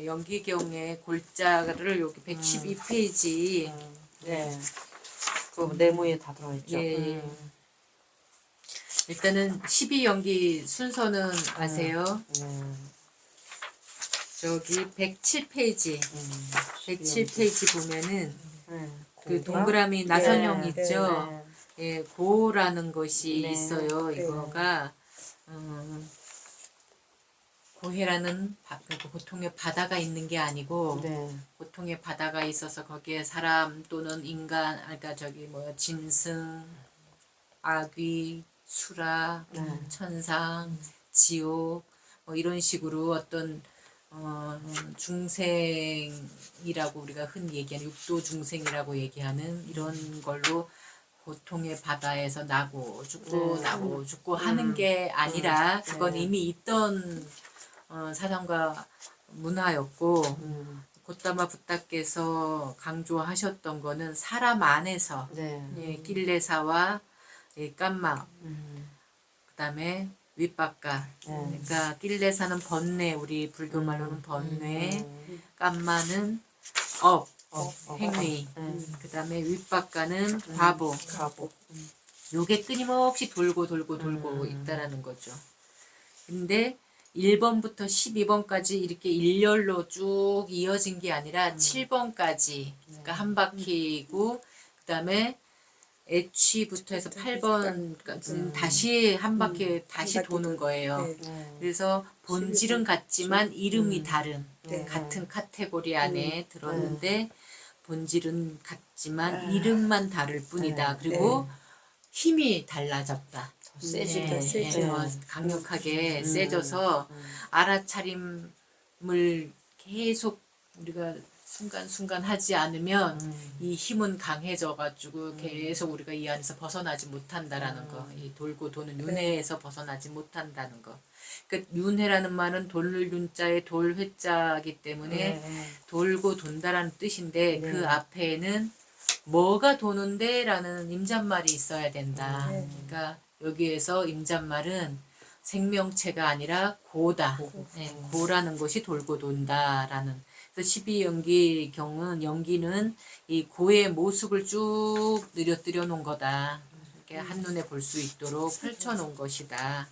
연기경의 골자를 여기 112페이지 네. 그 네모에 다 들어있죠. 예. 일단은 12연기 순서는 아세요? 저기 107페이지 107페이지 보면은 그 동그라미 나선형 있죠? 예, 고라는 것이 있어요. 이거가 고해라는 보통의 바다가 있는 게 아니고 보통의 바다가 있어서 거기에 사람 또는 인간, 그러니까 저기 뭐 짐승, 아귀, 수라, 천상, 지옥 뭐 이런 식으로 어떤 중생이라고 우리가 흔히 얘기하는 육도 중생이라고 얘기하는 이런 걸로 보통의 바다에서 나고 죽고 나고 죽고 하는 게 아니라 그건 이미 있던 사상과 문화였고 고타마 붓다께서 강조하셨던 거는 사람 안에서 예, 낄레사와 예, 깜마 그다음에 윗바까 그러니까 낄레사는 번뇌 우리 불교 말로는 번뇌 깜마는 업 행위 그다음에 윗바까는 과보 요게 끊임없이 돌고 있다라는 거죠. 근데 1번부터 12번까지 이렇게 일렬로 쭉 이어진 게 아니라 7번까지 그러니까 한 바퀴고 그다음에 애취부터 해서 8번까지 다시 한 바퀴 다시 도는 거예요. 그래서 본질은 같지만 이름이 다른 같은 카테고리 안에 들었는데 본질은 같지만 이름만 다를 뿐이다. 그리고 힘이 달라졌다. 세지다. 강력하게 세져서 알아차림을 계속 우리가 순간순간 하지 않으면 이 힘은 강해져 가지고 계속 우리가 이 안에서 벗어나지 못한다라는 거. 이 돌고 도는 윤회에서 벗어나지 못한다는 거. 그 윤회라는 말은 돌 윤자에 돌 회자이기 때문에 돌고 돈다라는 뜻인데 그 앞에는 뭐가 도는데 라는 임잣말이 있어야 된다. 그러니까 여기에서 임잣말은 생명체가 아니라 고다. 고라는 것이 돌고 돈다라는. 그래서 12연기 경은 연기는 이 고의 모습을 쭉 느려뜨려 놓은 거다. 이렇게 한눈에 볼 수 있도록 펼쳐 놓은 것이다.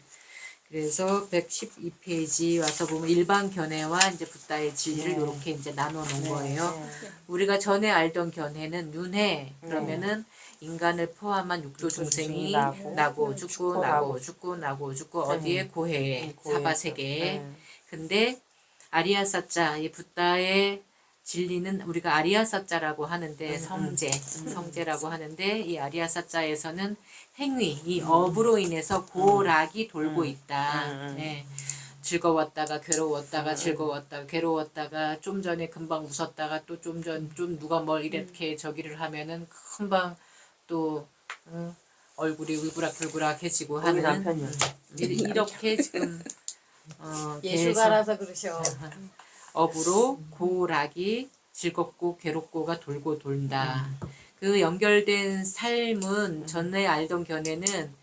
그래서 112페이지 와서 보면 일반 견해와 이제 붓다의 진리를 이렇게 이제 나눠 놓은 거예요. 우리가 전에 알던 견해는 윤회 그러면은 인간을 포함한 육도 중생이 나고 죽고 나고 죽고 나고 죽고 어디에 고해에 사바세계에 근데 아리아사자 이 붓다의 진리는 우리가 아리아사자라고 하는데 성제라고 하는데 이 아리아사자에서는 행위, 이 업으로 인해서 고락이 돌고 있다. 네. 즐거웠다가 괴로웠다가 즐거웠다가 괴로웠다가 좀 전에 금방 웃었다가 또 좀 누가 뭘 이렇게 저기를 하면은 금방 또 얼굴이 울그락불그락해지고 하는 남편이요. 이렇게 지금 예술가라서 그러셔. 업으로 고락이 즐겁고 괴롭고가 돌고 돈다. 그 연결된 삶은 전에 알던 견해는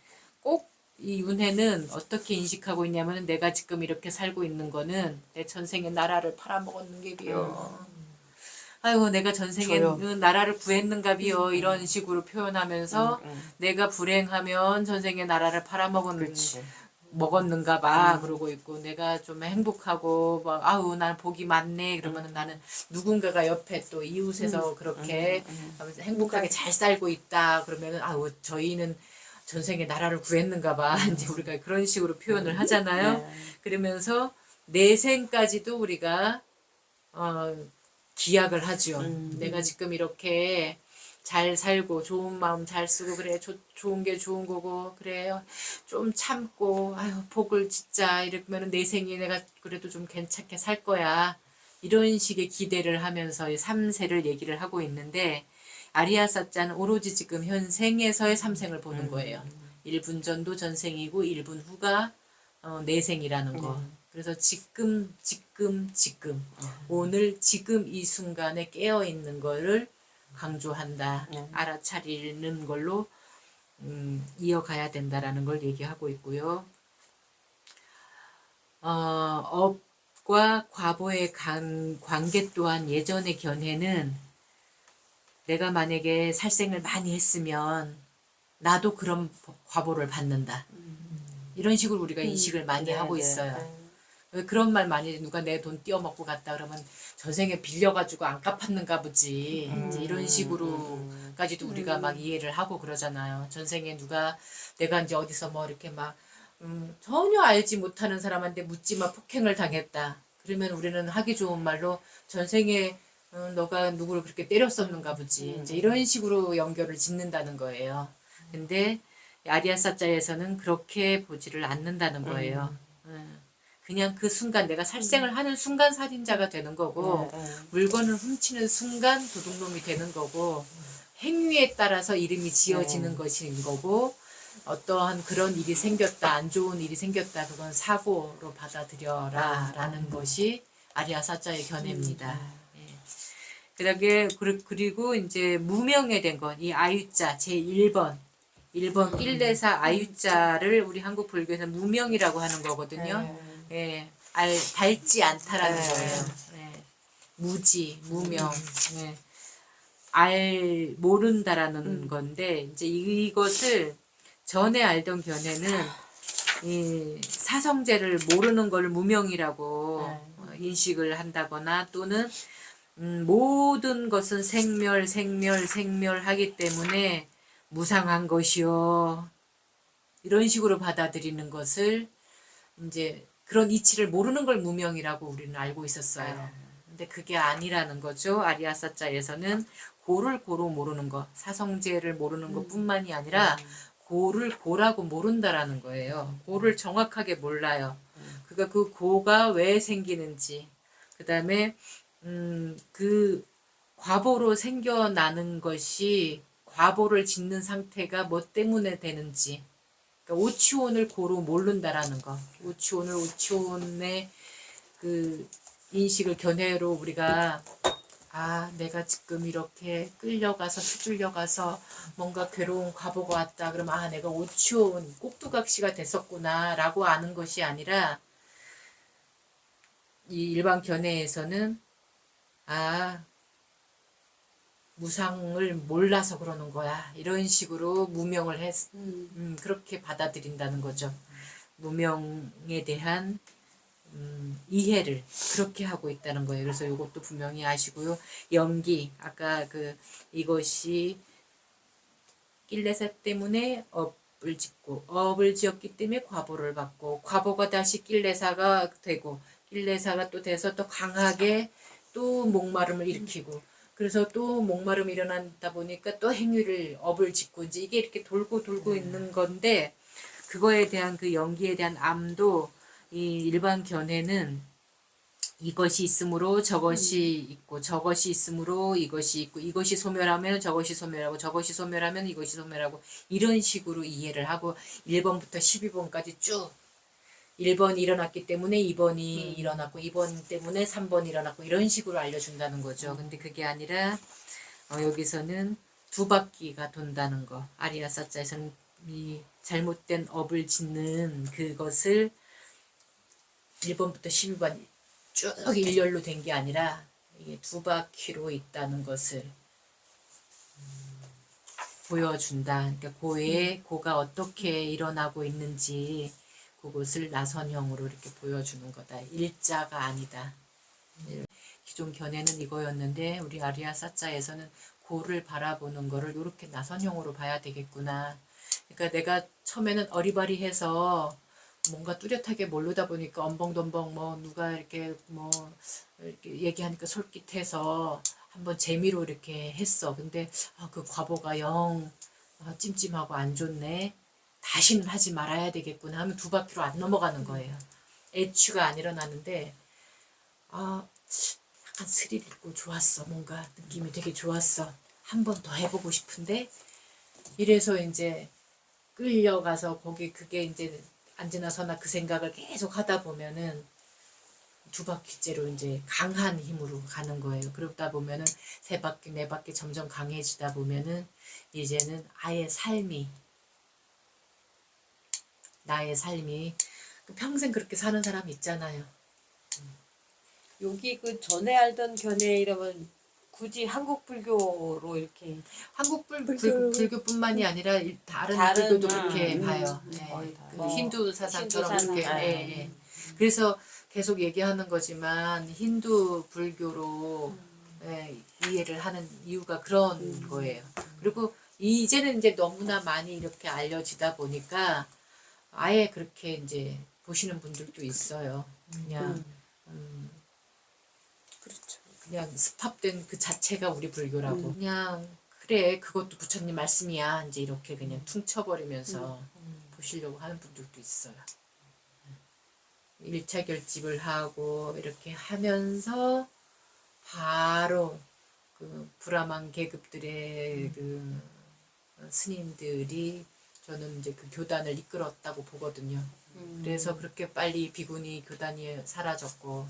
꼭 이 윤회는 어떻게 인식하고 있냐면 내가 지금 이렇게 살고 있는 거는 내 전생에 나라를 팔아먹었는 게 비요. 아이고 내가 전생에 나라를 구했는가 비요. 이런 식으로 표현하면서 내가 불행하면 전생에 나라를 팔아먹은 먹었는가 봐 그러고 있고 내가 좀 행복하고 막 아우 난 복이 많네 그러면은 나는 누군가가 옆에 또 이웃에서 그렇게 행복하게 잘 살고 있다 그러면은 아우 저희는 전생에 나라를 구했는가 봐 이제 우리가 그런 식으로 표현을 하잖아요. 그러면서 내생까지도 우리가 기약을 하죠. 내가 지금 이렇게 잘 살고 좋은 마음 잘 쓰고 그래 좋은 게 좋은 거고 그래요 좀 참고 아유 복을 짓자 이러면은 내 생에 내가 그래도 좀 괜찮게 살 거야 이런 식의 기대를 하면서 3세를 얘기를 하고 있는데 아리아사자는 오로지 지금 현생에서의 3생을 보는 거예요. 1분 전도 전생이고 1분 후가 내생이라는 거. 그래서 지금 오늘 지금 이 순간에 깨어 있는 거를 강조한다. 알아차리는 걸로 이어가야 된다라는 걸 얘기하고 있고요. 법과 과보의 관계 또한 예전의 견해는 내가 만약에 살생을 많이 했으면 나도 그런 과보를 받는다. 이런 식으로 우리가 인식을 많이 네, 하고 네, 있어요. 네. 왜 그런 말 많이 누가 내 돈 띄어먹고 갔다 그러면 전생에 빌려가지고 안 갚았는가 보지. 이제 이런 식으로까지도 우리가 막 이해를 하고 그러잖아요. 전생에 누가 내가 이제 어디서 뭐 이렇게 막 전혀 알지 못하는 사람한테 묻지마 폭행을 당했다. 그러면 우리는 하기 좋은 말로 전생에 너가 누구를 그렇게 때렸었는가 보지. 이제 이런 식으로 연결을 짓는다는 거예요. 근데 아리아사자에서는 그렇게 보지를 않는다는 거예요. 그냥 그 순간 내가 살생을 하는 순간 살인자가 되는 거고 물건을 훔치는 순간 도둑놈이 되는 거고 행위에 따라서 이름이 지어지는 것인 거고 어떠한 그런 일이 생겼다 안 좋은 일이 생겼다 그건 사고로 받아들여라 라는 것이 아리아사자의 견해입니다. 그리고 이제 무명에 된 건 이 아유자 제1번 1번 낄레사 아유자를 우리 한국 불교에서 무명이라고 하는 거거든요. 예, 닳지 않다라는 거예요. 예, 무지, 무명, 예, 모른다라는 건데 이제 이것을 전에 알던 견해는 이 사성제를 모르는 걸 무명이라고 인식을 한다거나 또는 모든 것은 생멸하기 때문에 무상한 것이요. 이런 식으로 받아들이는 것을 이제 그런 이치를 모르는 걸 무명이라고 우리는 알고 있었어요. 근데 그게 아니라는 거죠. 아리아사자에서는 고를 고로 모르는 것, 사성제를 모르는 것뿐만이 아니라 고를 고라고 모른다라는 거예요. 고를 정확하게 몰라요. 그러니까 그 고가 왜 생기는지, 그 다음에 그 과보로 생겨나는 것이 과보를 짓는 상태가 뭐 때문에 되는지, 그러니까 오치온을 고로 모른다라는 거. 오치온의 그 인식을 견해로 우리가 내가 지금 이렇게 끌려가서 휘둘려가서 뭔가 괴로운 과보가 왔다. 그러면 내가 오치온 꼭두각시가 됐었구나 라고 아는 것이 아니라 이 일반 견해에서는 무상을 몰라서 그러는 거야. 이런 식으로 무명을 그렇게 받아들인다는 거죠. 무명에 대한 이해를 그렇게 하고 있다는 거예요. 그래서 이것도 분명히 아시고요. 연기, 아까 이것이 낄레사 때문에 업을 짓고 업을 지었기 때문에 과보를 받고 과보가 다시 낄레사가 되고 낄레사가 또 돼서 또 강하게 또 목마름을 일으키고 그래서 또 목마름이 일어난다 보니까 또 행위를 업을 짓고 이제 이게 이렇게 돌고 있는 건데 그거에 대한 그 연기에 대한 암도 이 일반 견해는 이것이 있으므로 저것이 있고 저것이 있으므로 이것이 있고 이것이 소멸하면 저것이 소멸하고 저것이 소멸하면 이것이 소멸하고 이런 식으로 이해를 하고 1번부터 12번까지 쭉 1번이 일어났기 때문에 2번이 일어났고 2번 때문에 3번이 일어났고 이런 식으로 알려준다는 거죠. 근데 그게 아니라 여기서는 두 바퀴가 돈다는 거. 아리아사자에서는 이 잘못된 업을 짓는 그것을 1번부터 12번 쭉 일렬로 된 게 아니라 이게 두 바퀴로 있다는 것을 보여준다. 그러니까 고가 어떻게 일어나고 있는지 그것을 나선형으로 이렇게 보여주는 거다. 일자가 아니다. 기존 견해는 이거였는데 우리 아리아사자에서는 고를 바라보는 거를 이렇게 나선형으로 봐야 되겠구나. 그러니까 내가 처음에는 어리바리해서 뭔가 뚜렷하게 모르다 보니까 엄벙덤벙 누가 이렇게 이렇게 얘기하니까 솔깃해서 한번 재미로 이렇게 했어. 근데 그 과보가 영 찜찜하고 안 좋네. 다시는 하지 말아야 되겠구나 하면 두 바퀴로 안 넘어가는 거예요. 애취가 안 일어나는데 약간 스릴 있고 좋았어. 뭔가 느낌이 되게 좋았어. 한 번 더 해보고 싶은데 이래서 이제 끌려가서 그게 이제 앉으나 서나 그 생각을 계속 하다 보면은 두 바퀴째로 이제 강한 힘으로 가는 거예요. 그러다 보면은 세 바퀴, 네 바퀴 점점 강해지다 보면은 이제는 아예 나의 삶이 평생 그렇게 사는 사람 있잖아요. 여기 그 전에 알던 견해 이러면 굳이 한국 불교로 이렇게 한국 불교. 불교뿐만이 아니라 다른 다른, 불교도 그렇게 봐요. 거의 다. 그 뭐, 힌두 사상처럼 힌두 그렇게. 사상. 그래서 계속 얘기하는 거지만 힌두 불교로 이해를 하는 이유가 그런 거예요. 그리고 이제는 이제 너무나 많이 이렇게 알려지다 보니까 아예 그렇게 이제 보시는 분들도 있어요. 그냥 그렇죠. 그냥 습합된 그 자체가 우리 불교라고. 그냥 그래 그것도 부처님 말씀이야 이제 이렇게 그냥 퉁쳐버리면서 보시려고 하는 분들도 있어요. 1차 결집을 하고 이렇게 하면서 바로 그 브라만 계급들의 그 스님들이 저는 이제 그 교단을 이끌었다고 보거든요. 그래서 그렇게 빨리 비구니 교단이 사라졌고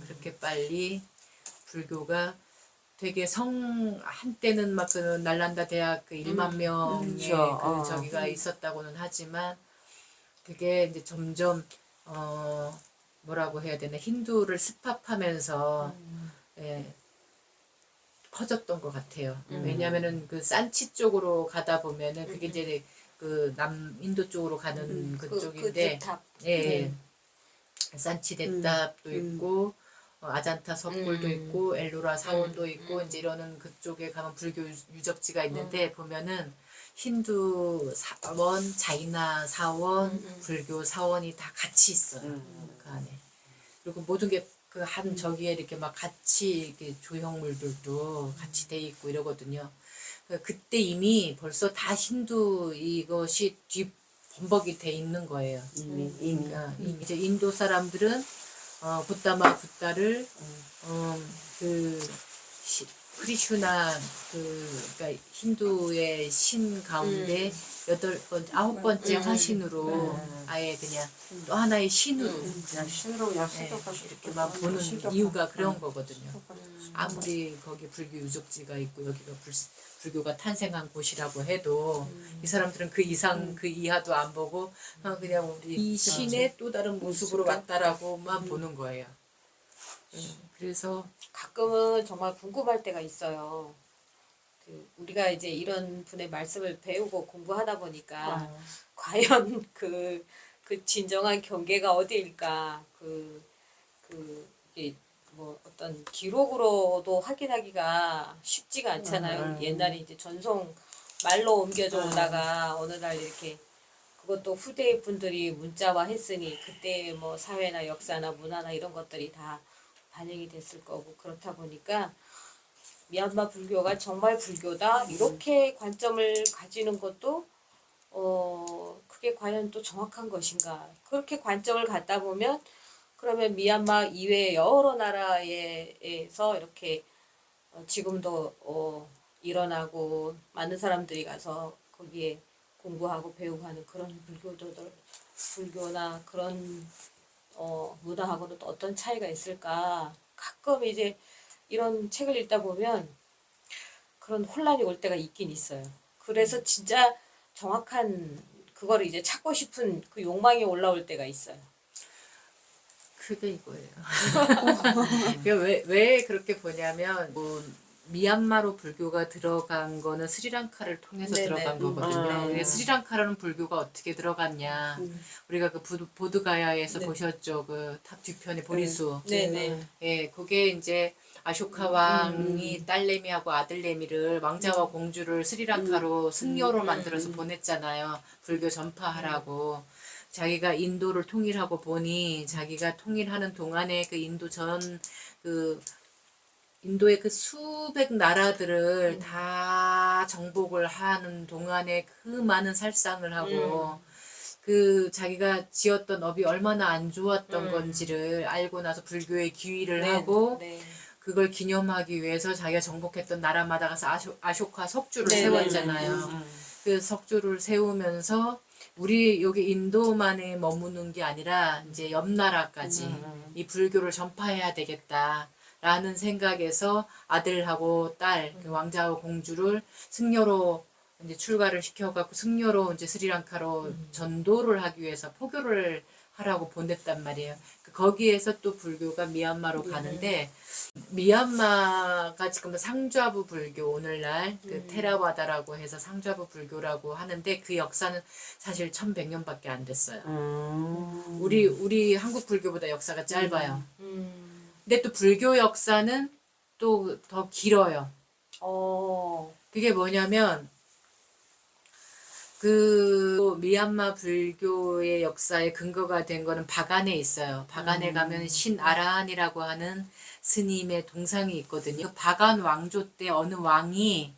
그렇게 빨리 불교가 되게 한때는 막 그 날란다 대학 그 1만 명의 그렇죠. 그 저기가 있었다고는 하지만 그게 이제 점점 뭐라고 해야 되나 힌두를 습합하면서 커졌던 것 같아요. 왜냐하면은 그 산치 쪽으로 가다 보면은 그게 이제 그 남인도 쪽으로 가는 그쪽인데, 대탑. 예, 산치 대탑도 있고 아잔타 석굴도 있고 엘로라 사원도 있고 이제 이러는 그쪽에 가면 불교 유적지가 있는데 보면은 힌두 사원, 자이나 사원, 불교 사원이 다 같이 있어요. 그 안에. 그리고 모든 게 그 한 저기에 이렇게 막 같이 이렇게 조형물들도 같이 돼 있고 이러거든요. 그때 이미 벌써 다 힌두 이것이 뒤범벅이 돼 있는 거예요. 이미. 그러니까 이제 인도 사람들은 붓다마 붓다를 그 크리슈나 그러니까 힌두의 신 가운데 아홉 번째 화신으로 아예 그냥 또 하나의 신으로 그냥 신으로 약속하시고 이렇게 막 보는 이유가 그런 거거든요. 아무리 거기 불교 유적지가 있고 여기가 불교가 탄생한 곳이라고 해도 이 사람들은 그 이상 그 이하도 안 보고 그냥 우리 이 신의 또 다른 모습으로 왔다라고만 보는 거예요. 그래서 가끔은 정말 궁금할 때가 있어요. 그 우리가 이제 이런 분의 말씀을 배우고 공부하다 보니까 과연 그 진정한 경계가 어디일까? 이게 뭐 어떤 기록으로도 확인하기가 쉽지가 않잖아요. 옛날에 이제 전송 말로 옮겨져 오다가 어느 날 이렇게 그것도 후대 분들이 문자화 했으니 그때 뭐 사회나 역사나 문화나 이런 것들이 다 반영이 됐을 거고 그렇다 보니까 미얀마 불교가 정말 불교다 이렇게 관점을 가지는 것도 그게 과연 또 정확한 것인가 그렇게 관점을 갖다 보면 그러면 미얀마 이외 여러 나라에서 이렇게 지금도 일어나고 많은 사람들이 가서 거기에 공부하고 배우고 하는 그런 불교나 그런 문화하고는 또 어떤 차이가 있을까 가끔 이제 이런 책을 읽다 보면 그런 혼란이 올 때가 있긴 있어요. 그래서 진짜 정확한 그거를 이제 찾고 싶은 그 욕망이 올라올 때가 있어요. 그게 이거예요. 왜 그렇게 보냐면 뭐 미얀마로 불교가 들어간 거는 스리랑카를 통해서 네네. 들어간 거거든요. 근데 스리랑카라는 불교가 어떻게 들어갔냐? 우리가 그 보드가야에서 보셨죠? 그 탑 뒤편에 보리수. 네네. 예, 그게 이제 아쇼카 왕이 딸내미하고 아들내미를 왕자와 공주를 스리랑카로 승려로 만들어서 보냈잖아요. 불교 전파하라고. 자기가 인도를 통일하고 보니 자기가 통일하는 동안에 그 인도의 그 수백 나라들을 다 정복을 하는 동안에 그 많은 살상을 하고 그 자기가 지었던 업이 얼마나 안 좋았던 건지를 알고 나서 불교에 귀의를 하고 그걸 기념하기 위해서 자기가 정복했던 나라마다 가서 아쇼카 석주를 세웠잖아요. 그 석주를 세우면서 우리 여기 인도만에 머무는 게 아니라 이제 옆 나라까지 이 불교를 전파해야 되겠다라는 생각에서 아들하고 딸, 그 왕자와 공주를 승려로 이제 출가를 시켜갖고 승려로 이제 스리랑카로 전도를 하기 위해서 포교를 하라고 보냈단 말이에요. 거기에서 또 불교가 미얀마로 가는데 미얀마가 지금 상좌부 불교 오늘날 그 테라와다라고 해서 상좌부 불교라고 하는데 그 역사는 사실 1100년밖에 안 됐어요. 우리 한국 불교보다 역사가 짧아요. 근데 또 불교 역사는 또 더 길어요. 그게 뭐냐면 그 미얀마 불교의 역사의 근거가 된 거는 바간에 있어요. 바간에 가면 신아라한이라고 하는 스님의 동상이 있거든요. 바간 왕조 때 어느 왕이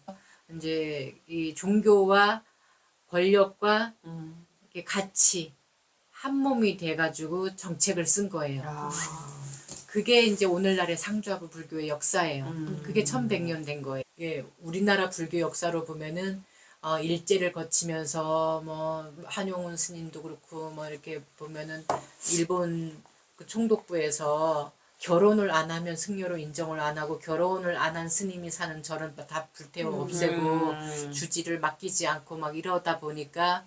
이제 이 종교와 권력과 이렇게 같이 한 몸이 돼가지고 정책을 쓴 거예요. 그게 이제 오늘날의 상좌부 불교의 역사예요. 그게 1100년 된 거예요. 예, 우리나라 불교 역사로 보면은 일제를 거치면서 뭐 한용운 스님도 그렇고 뭐 이렇게 보면은 일본 그 총독부에서 결혼을 안 하면 승려로 인정을 안 하고 결혼을 안 한 스님이 사는 절은 다 불태워 없애고 주지를 맡기지 않고 막 이러다 보니까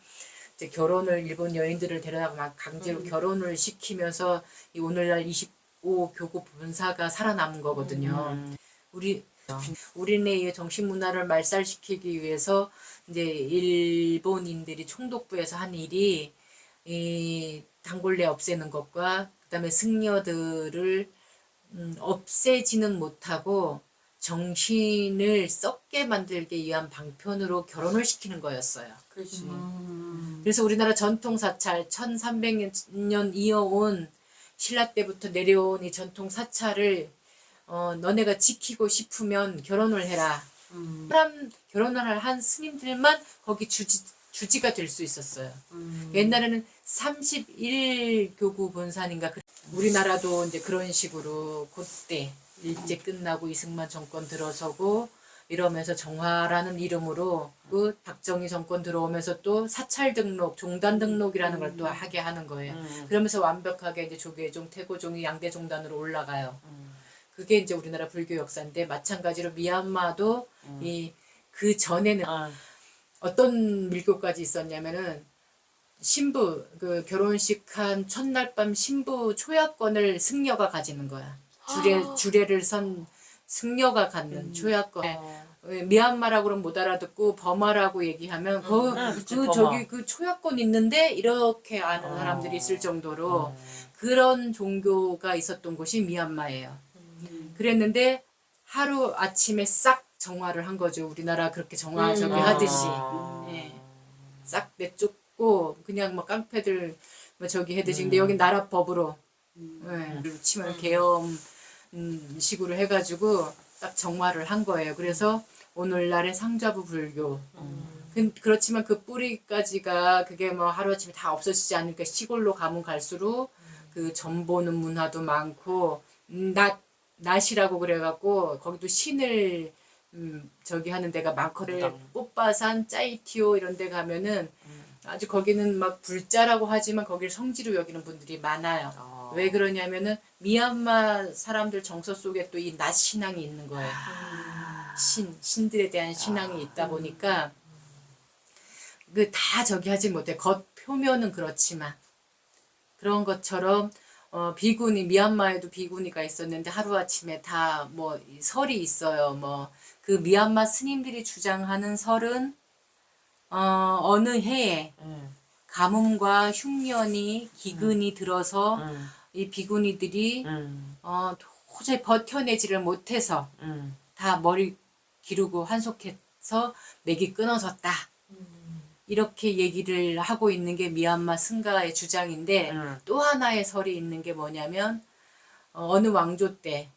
이제 결혼을 일본 여인들을 데려다가 막 강제로 결혼을 시키면서 이 오늘날 25교구 본사가 살아남은 거거든요. 우리네의 정신문화를 말살시키기 위해서 이제 일본인들이 총독부에서 한 일이 이 단골레 없애는 것과 그다음에 승려들을 없애지는 못하고 정신을 썩게 만들기 위한 방편으로 결혼을 시키는 거였어요. 그렇지. 그래서 우리나라 전통 사찰 1300년 이어온 신라 때부터 내려온 이 전통 사찰을 너네가 지키고 싶으면 결혼을 해라. 결혼을 한 스님들만 거기 주지가 될 수 있었어요. 옛날에는 31교구 본산인가 우리나라도 이제 그런 식으로 그때 일제 끝나고 이승만 정권 들어서고 이러면서 정화라는 이름으로 그 박정희 정권 들어오면서 또 사찰 등록, 종단 등록이라는 걸 또 하게 하는 거예요. 그러면서 완벽하게 이제 조계종, 태고종이 양대 종단으로 올라가요. 그게 이제 우리나라 불교 역사인데 마찬가지로 미얀마도 그 전에는 어떤 밀교까지 있었냐면은 신부 그 결혼식 한 첫날 밤 신부 초약권을 승려가 가지는 거야. 주례를 선 승려가 갖는 초약권. 미얀마라고 그러면 못 알아듣고 버마라고 얘기하면 저기 그 초약권 있는데 이렇게 아는 사람들이 있을 정도로 그런 종교가 있었던 곳이 미얀마예요. 그랬는데 하루 아침에 싹 정화를 한 거죠. 우리나라 그렇게 정화 저기 하듯이. 예. 싹 내쫓고 그냥 뭐 깡패들 뭐 저기 해듯이. 근데 여긴 나라 법으로 치면 계엄 식으로 해가지고 딱 정화를 한 거예요. 그래서 오늘날의 상좌부 불교. 그렇지만 그 뿌리까지가 그게 뭐 하루아침에 다 없어지지 않으니까 시골로 가면 갈수록 그 전보는 문화도 많고 낫이라고 그래갖고 거기도 신을 저기 하는 데가 많거든. 뽀빠산, 짜이티오 이런 데 가면은 아주 거기는 막 불자라고 하지만 거기를 성지로 여기는 분들이 많아요. 왜 그러냐면은 미얀마 사람들 정서 속에 또 이 낫 신앙이 있는 거예요. 신들에 대한 신앙이 있다 보니까 그 다 저기 하지 못해. 겉 표면은 그렇지만 그런 것처럼 비구니 미얀마에도 비구니가 있었는데 하루아침에 다 뭐 설이 있어요. 뭐 그 미얀마 스님들이 주장하는 설은 어느 해에 가뭄과 흉년이 기근이 들어서 이 비구니들이 도저히 버텨내지를 못해서 다 머리 기르고 한속해서 맥이 끊어졌다. 이렇게 얘기를 하고 있는 게 미얀마 승가의 주장인데 또 하나의 설이 있는 게 뭐냐면 어느 왕조 때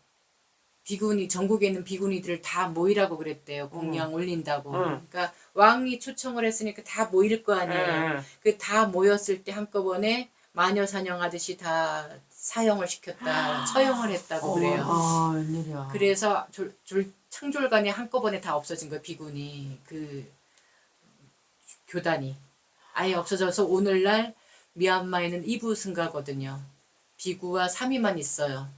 비구니 전국에 있는 비구니들을 다 모이라고 그랬대요. 공양 올린다고. 그러니까 왕이 초청을 했으니까 다 모일 거 아니에요. 그 다 모였을 때 한꺼번에 마녀 사냥하듯이 다 사형을 시켰다. 처형을 했다고 그래요. 웬일이야. 그래서 창졸간에 한꺼번에 다 없어진 거예요. 비구니 그 교단이 아예 없어져서 오늘날 미얀마에는 이부 승가거든요. 비구와 사미만 있어요.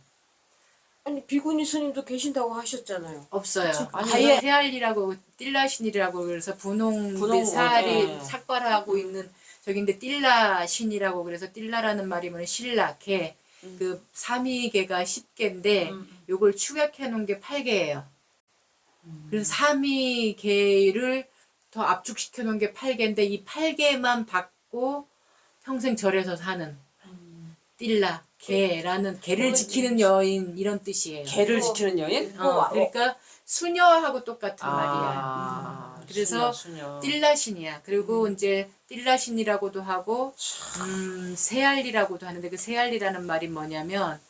아니 비구니 스님도 계신다고 하셨잖아요. 없어요. 아니, 헤알리라고 띨라신이라고 그래서 분홍 살이 삭발하고 있는 저기 근데 띨라 신이라고 그래서 띨라라는 말이 뭐냐 신라 개. 그 삼위개가 10개인데 요걸 축약해 놓은 게 8개예요. 그래서 삼위개를 더 압축시켜 놓은 게 8개인데 이 8개만 받고 평생 절에서 사는 띨라 개라는 개를 지키는 여인 이런 뜻이에요. 개를 지키는 여인? 그러니까 수녀하고 똑같은 아, 말이야. 그래서 수녀. 띨라신이야. 그리고 이제 띨라신이라고도 하고 세알리라고도 하는데 그 세알리라는 말이 뭐냐면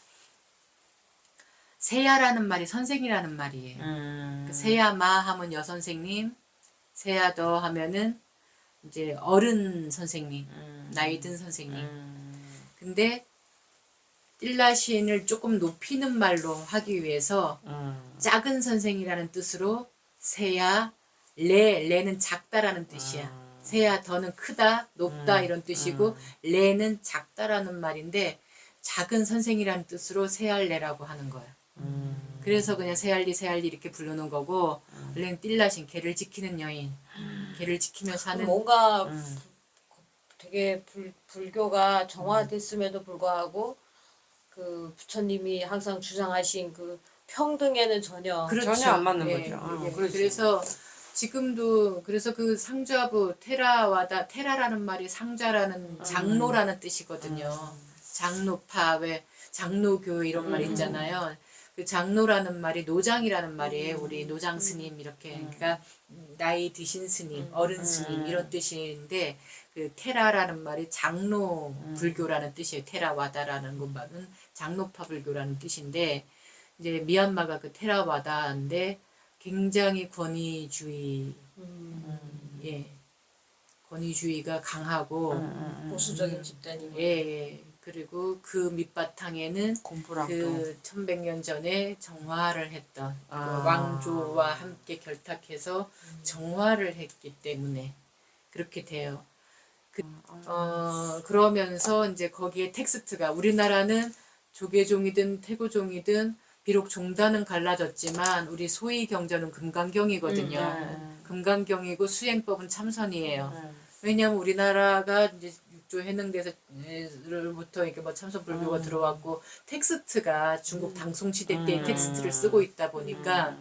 세야라는 말이 선생이라는 말이에요. 그 세야마 하면 여선생님, 세야더 하면은 이제 어른 선생님, 나이 든 선생님. 근데 띨라신을 조금 높이는 말로 하기 위해서 작은 선생이라는 뜻으로 세야, 레는 작다라는 뜻이야. 세야 더는 크다, 높다 이런 뜻이고 레는 작다라는 말인데 작은 선생이라는 뜻으로 세알레라고 하는 거야. 그래서 그냥 세알리 이렇게 부르는 거고 원래는 띨라신 개를 지키는 여인, 개를 지키며 사는 뭔가 되게 불교가 정화됐음에도 불구하고 그 부처님이 항상 주장하신 그 평등에는 전혀 전혀 안 맞는 예, 거죠. 예. 그렇지. 그래서 지금도 그래서 그 상좌부 테라와다 테라라는 말이 상좌라는 장로라는 뜻이거든요. 장로파 왜 장로교 이런 말 있잖아요. 그 장로라는 말이 노장이라는 말이에요. 우리 노장 스님 이렇게 그러니까 나이 드신 스님, 어른 스님 이런 뜻인데 그 테라라는 말이 장로 불교라는 뜻이에요. 테라와다라는 그 말은 장로파 불교라는 뜻인데 이제 미얀마가 그 테라와다인데 굉장히 권위주의, 예, 권위주의가 강하고 보수적인 집단이고 예. 그리고 그 밑바탕에는 공부랑 그 1100년 전에 정화를 했던 그 아. 왕조와 함께 결탁해서 정화를 했기 때문에 그렇게 돼요. 그러면서 이제 거기에 텍스트가 우리나라는 조계종이든 태고종이든 비록 종단은 갈라졌지만 우리 소위 경전은 금강경이거든요. 금강경이고 수행법은 참선이에요. 왜냐하면 우리나라가 이제 육조 해능대서로부터 이렇게 뭐 참선 불교가 들어왔고 텍스트가 중국 당송시대 때 텍스트를 쓰고 있다 보니까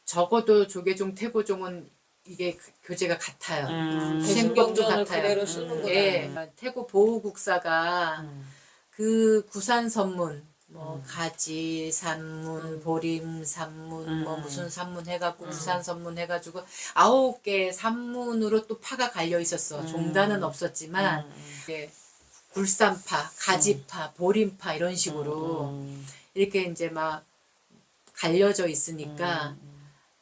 적어도 조계종 태고종은 이게 교재가 같아요. 수행법도 금강경을 같아요. 그대로 쓰는구나. 예, 태고 보호국사가 그 구산선문 뭐 가지 산문, 보림 산문, 뭐 무슨 산문 해갖고 부산 산문 해가지고 9개 산문으로 또 파가 갈려 있었어. 종단은 없었지만 이게 굴산파, 가지파, 보림파 이런 식으로 이렇게 이제 막 갈려져 있으니까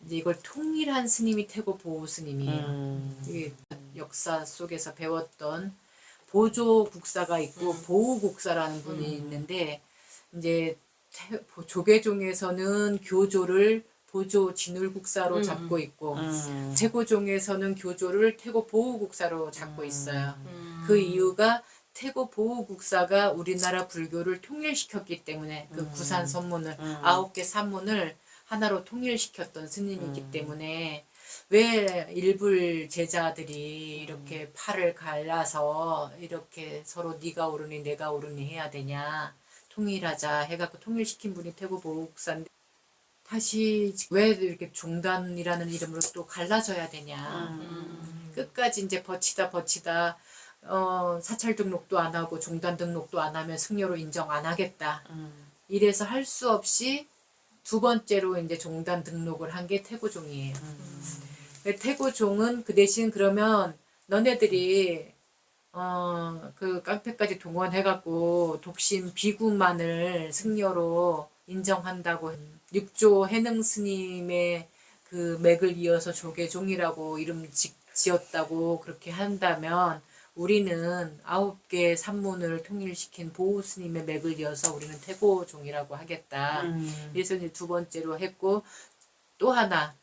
이제 이걸 통일한 스님이 태고 보호 스님이에요. 이게 역사 속에서 배웠던 보조 국사가 있고 보호 국사라는 분이 있는데. 이제 조계종에서는 교조를 보조 진울국사로 잡고 있고 태고종에서는 교조를 태고 보호국사로 잡고 있어요. 그 이유가 태고 보호국사가 우리나라 불교를 통일시켰기 때문에 그 구산 선문을 9개 산문을 하나로 통일시켰던 스님이기 때문에 왜 일불 제자들이 이렇게 팔을 갈라서 이렇게 서로 네가 옳으니 내가 옳으니 해야 되냐. 통일하자 해갖고 통일시킨 분이 태고 보호국사인데 다시 왜 이렇게 종단이라는 이름으로 또 갈라져야 되냐. 끝까지 이제 버치다 사찰 등록도 안 하고 종단 등록도 안 하면 승려로 인정 안 하겠다. 이래서 할 수 없이 두 번째로 이제 종단 등록을 한 게 태고종이에요. 태고종은 그 대신 그러면 너네들이 그 깡패까지 동원해갖고 독신 비구만을 승려로 인정한다고 육조 해능 스님의 그 맥을 이어서 조계종이라고 이름 지었다고 그렇게 한다면 우리는 9개 산문을 통일시킨 보호 스님의 맥을 이어서 우리는 태고종이라고 하겠다. 그래서 이제 두 번째로 했고 또 하나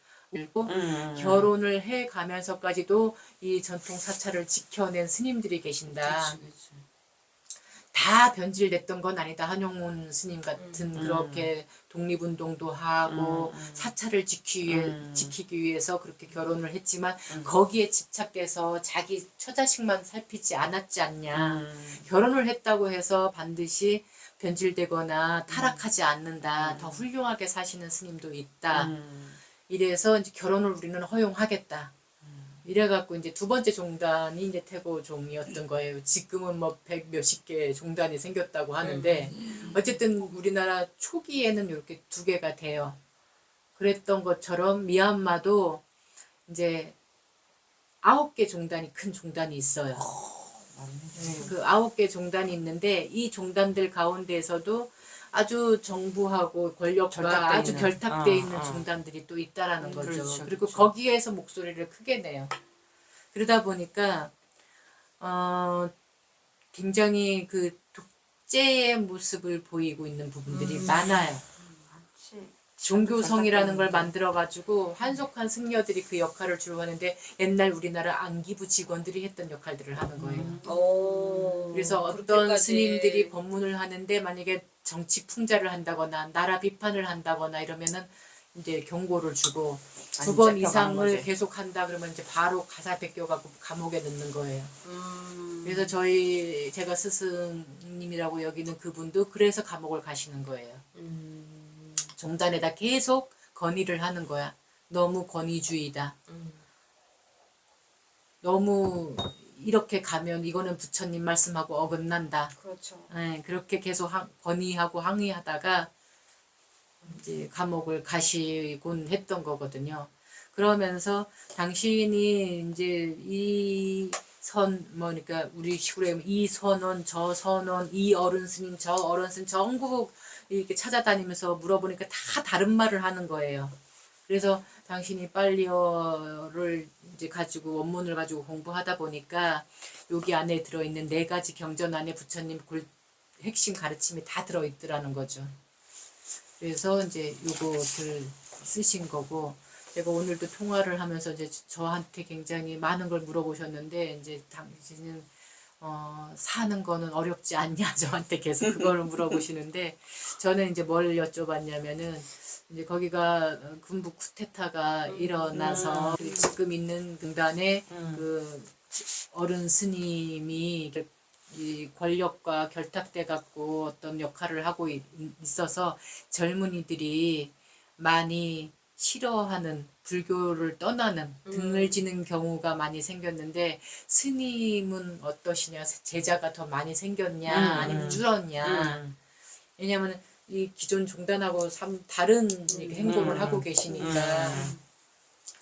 결혼을 해 가면서까지도 이 전통 사찰을 지켜낸 스님들이 계신다. 다 변질됐던 건 아니다. 한용운 스님 같은 그렇게 독립운동도 하고 사찰을 지키기 위해서 그렇게 결혼을 했지만 거기에 집착돼서 자기 처자식만 살피지 않았지 않냐. 결혼을 했다고 해서 반드시 변질되거나 타락하지 않는다. 더 훌륭하게 사시는 스님도 있다. 이래서 이제 결혼을 우리는 허용하겠다. 이래갖고 이제 두 번째 종단이 이제 태고종이었던 거예요. 지금은 뭐 100 몇십 개 종단이 생겼다고 하는데 어쨌든 우리나라 초기에는 이렇게 두 개가 돼요. 그랬던 것처럼 미얀마도 이제 9개 종단이 큰 종단이 있어요. 네, 그 9개 종단이 있는데 이 종단들 가운데에서도 아주 정부하고 권력과 결탁돼 아주 있는. 결탁돼 있는 종단들이 또 있다라는 거죠. 그렇죠, 그리고 그렇죠. 거기에서 목소리를 크게 내요. 그러다 보니까 굉장히 그 독재의 모습을 보이고 있는 부분들이 많아요. 종교성이라는 걸 만들어가지고 한속한 승려들이 그 역할을 주로 하는데 옛날 우리나라 안기부 직원들이 했던 역할들을 하는 거예요. 그래서 어떤 그렇게까지. 스님들이 법문을 하는데 만약에 정치 풍자를 한다거나 나라 비판을 한다거나 이러면은 이제 경고를 주고 두 번 이상을 계속 한다 그러면 이제 바로 가사 베껴가고 감옥에 넣는 거예요. 그래서 제가 스승님이라고 여기는 그분도 그래서 감옥을 가시는 거예요. 종단에다 계속 건의를 하는 거야. 너무 권위주의다. 너무 이렇게 가면 이거는 부처님 말씀하고 어긋난다. 그렇죠. 네, 그렇게 계속 건의하고 항의하다가 이제 감옥을 가시곤 했던 거거든요. 그러면서 당신이 이제 그러니까 우리 식으로 하면 이 선원, 저 선원, 이 어른 스님, 저 어른 스님 전국 이렇게 찾아다니면서 물어보니까 다 다른 말을 하는 거예요. 그래서 당신이 빨리어를 이제 가지고 원문을 가지고 공부하다 보니까 여기 안에 들어있는 4가지 경전 안에 부처님 핵심 가르침이 다 들어있더라는 거죠. 그래서 이제 요것을 쓰신 거고 제가 오늘도 통화를 하면서 이제 저한테 굉장히 많은 걸 물어보셨는데 이제 당신은 사는 거는 어렵지 않냐 저한테 계속 그걸 물어보시는데 저는 이제 뭘 여쭤봤냐면은 이제 거기가 군부 쿠데타가 일어나서 지금 있는 등단에 그 어른 스님이 이 권력과 결탁돼 갖고 어떤 역할을 하고 있어서 젊은이들이 많이 싫어하는 불교를 떠나는 등을 지는 경우가 많이 생겼는데 스님은 어떠시냐 제자가 더 많이 생겼냐 아니면 줄었냐 왜냐하면 이 기존 종단하고 다른 이렇게 행보를 하고 계시니까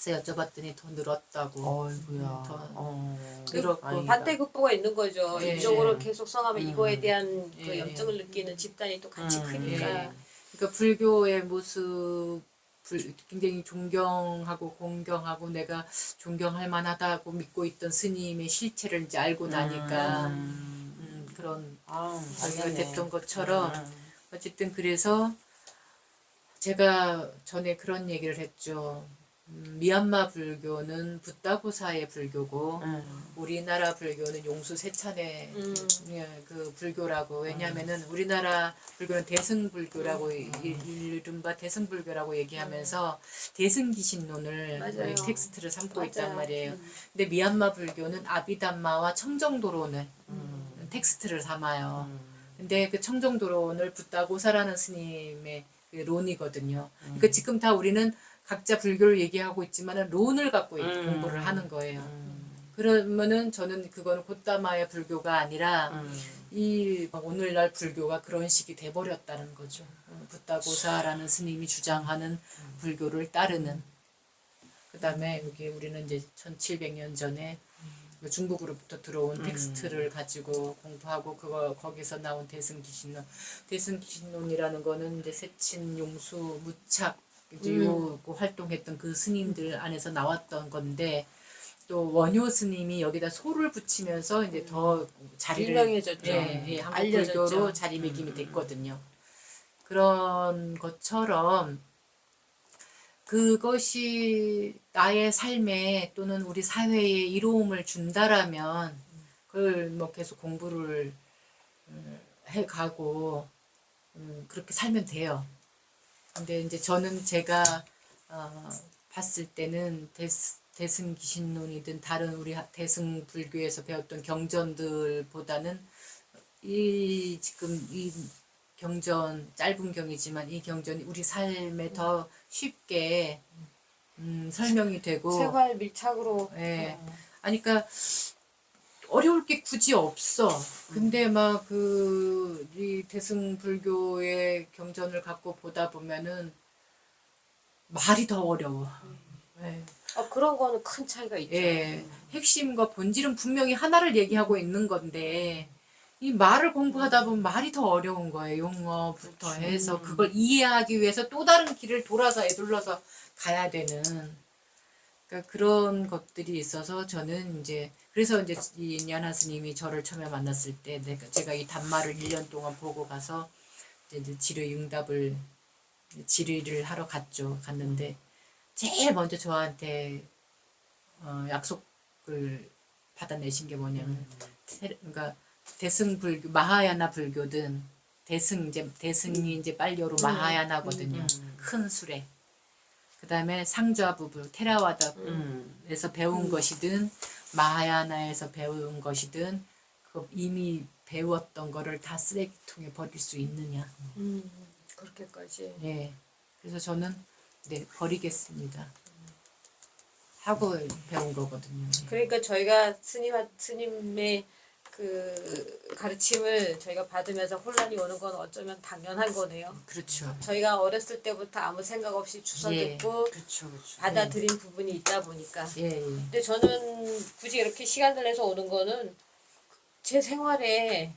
그래서 여쭤봤더니 더 늘었다고. 어이구야. 더 늘었고. 반대급부가 있는 거죠. 예. 이쪽으로 계속 성하면 이거에 대한 그 예. 염증을 느끼는 집단이 또 같이 크니까. 예. 그러니까 불교의 모습 굉장히 존경하고 공경하고 내가 존경할 만하다고 믿고 있던 스님의 실체를 이제 알고 나니까 그런 얘기가 됐던 것처럼 어쨌든 그래서 제가 전에 그런 얘기를 했죠. 미얀마 불교는 붓다고사의 불교고 우리나라 불교는 용수세찬의 그 불교라고 왜냐하면은 우리나라 불교는 대승불교라고 이른바 대승불교라고 얘기하면서 대승기신론을 맞아요. 텍스트를 삼고 맞아요. 있단 말이에요. 근데 미얀마 불교는 아비담마와 청정도론을 텍스트를 삼아요. 근데 그 청정도론을 붓다고사라는 스님의 그 론이거든요. 그러니까 지금 다 우리는 각자 불교를 얘기하고 있지만 론을 갖고 공부를 하는 거예요. 그러면은 저는 그거는 곧다마의 불교가 아니라 이 오늘날 불교가 그런 식이 돼버렸다는 거죠. 붓다고사라는 스님이 주장하는 불교를 따르는. 그 다음에 여기 우리는 이제 1700년 전에 중국으로부터 들어온 텍스트를 가지고 공부하고 거기서 나온 대승기신론. 대승기신론이라는 거는 이제 세친, 용수, 무착 이제 요거 활동했던 그 스님들 안에서 나왔던 건데 또 원효 스님이 여기다 소를 붙이면서 이제 더 자리를 유명해졌죠. 한국 불교로 자리매김이 됐거든요. 그런 것처럼 그것이 나의 삶에 또는 우리 사회에 이로움을 준다라면 그걸 뭐 계속 공부를 해가고 그렇게 살면 돼요. 근데 이제 저는 제가 봤을 때는 대승 기신론이든 다른 우리 대승 불교에서 배웠던 경전들보다는 지금 이 경전 짧은 경이지만 이 경전이 우리 삶에 더 쉽게 설명이 되고 생활 밀착으로. 예. 아니 그러니까 어려울 게 굳이 없어. 근데 막 이 대승 불교의 경전을 갖고 보다 보면은 말이 더 어려워. 예. 그런 거는 큰 차이가 있죠. 예. 핵심과 본질은 분명히 하나를 얘기하고 있는 건데 이 말을 공부하다 보면 말이 더 어려운 거예요. 용어부터 해서 그걸 이해하기 위해서 또 다른 길을 돌아서 애둘러서 가야 되는 그러니까 그런 것들이 있어서 저는 이제 그래서 이제 이 냐나 스님이 저를 처음에 만났을 때 제가 이 단말을 1년 동안 보고 가서 이제 질의를 하러 갔는데 제일 먼저 저한테 약속을 받아내신 게 뭐냐면 그러니까 대승 불교 마하야나 불교든 대승이 이제 빨려로 마하야나거든요. 큰 수레. 그다음에 상좌 부부 테라와다에서 배운 것이든 마하야나에서 배운 것이든 이미 배웠던 거를 다 쓰레기통에 버릴 수 있느냐. 그렇게까지. 예. 그래서 저는 네 버리겠습니다. 하고 배운 거거든요. 그러니까 저희가 스님의 그 가르침을 저희가 받으면서 혼란이 오는 건 어쩌면 당연한 거네요. 그렇죠. 저희가 어렸을 때부터 아무 생각 없이 주워 예. 듣고 그렇죠. 받아들인 부분이 있다 보니까. 예. 근데 저는 굳이 이렇게 시간을 내서 오는 거는 제 생활에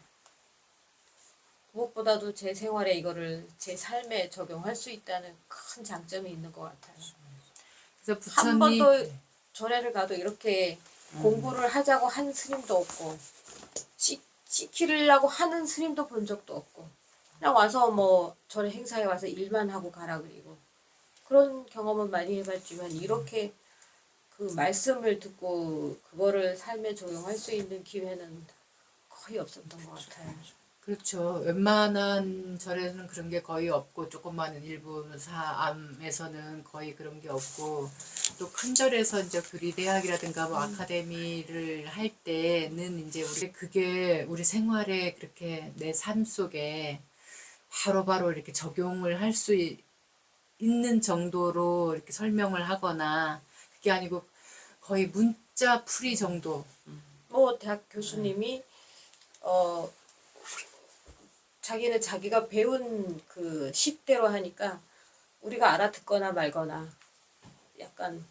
무엇보다도 제 생활에 이거를 제 삶에 적용할 수 있다는 큰 장점이 있는 것 같아요. 그래서 한 부처님 번도 전회를 가도 이렇게 공부를 하자고 한 스님도 없고 시키려고 하는 스님도 본 적도 없고 그냥 와서 뭐 절에 행사에 와서 일만 하고 가라 그리고 그런 경험은 많이 해봤지만 이렇게 그 말씀을 듣고 그거를 삶에 적용할 수 있는 기회는 거의 없었던 것 같아요. 그렇죠. 웬만한 절에는 그런 게 거의 없고 조그마한 일부 사암에서는 거의 그런 게 없고 또 큰 절에서 이제 교리대학이라든가 뭐 아카데미를 할 때는 이제 그게 우리 생활에 그렇게 내 삶 속에 바로바로 이렇게 적용을 할 수 있는 정도로 이렇게 설명을 하거나 그게 아니고 거의 문자 풀이 정도. 뭐 대학 교수님이 자기는 자기가 배운 그 식대로 하니까 우리가 알아듣거나 말거나 약간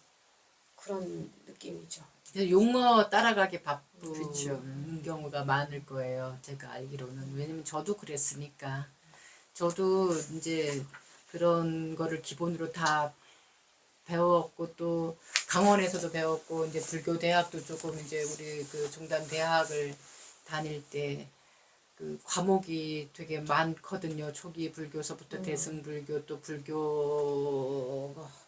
그런 느낌이죠. 용어 따라가기 바쁜 그렇죠. 경우가 많을 거예요. 제가 알기로는. 왜냐면 저도 그랬으니까. 저도 이제 그런 거를 기본으로 다 배웠고 또 강원에서도 배웠고 이제 불교 대학도 조금 이제 우리 그 종단 대학을 다닐 때 그 과목이 되게 많거든요. 초기 불교서부터 대승불교 또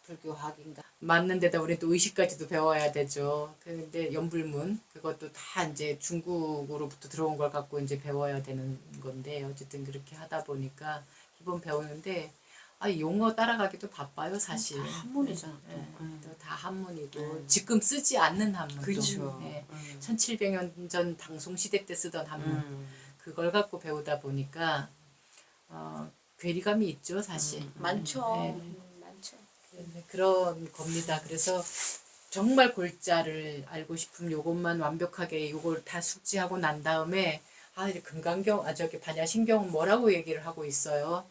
불교학인가 맞는데다 우리 또 의식까지도 배워야 되죠. 근데 연불문 그것도 다 이제 중국으로부터 들어온 걸 갖고 이제 배워야 되는 건데 어쨌든 그렇게 하다 보니까 기본 배우는데 용어 따라가기도 바빠요 사실. 한문이잖아. 또 다 한문이고 지금 쓰지 않는 한문도. 그렇죠. 1700년 전 당송시대 때 쓰던 한문. 그걸 갖고 배우다 보니까 괴리감이 있죠 사실. 많죠. 네. 많죠. 그런 겁니다. 그래서 정말 골자를 알고 싶으면 요것만 완벽하게 요걸 다 숙지하고 난 다음에 저기 반야신경은 뭐라고 얘기를 하고 있어요.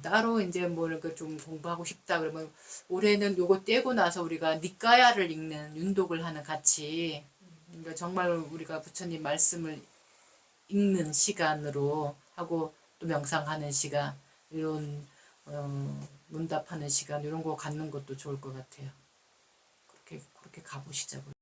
따로 이제 뭘 좀 공부하고 싶다 그러면 올해는 요거 떼고 나서 우리가 니까야를 읽는 윤독을 하는 같이 그러니까 정말 우리가 부처님 말씀을 읽는 시간으로 하고 또 명상하는 시간 이런 문답하는 시간 이런 거 갖는 것도 좋을 것 같아요. 그렇게 가보시자고요.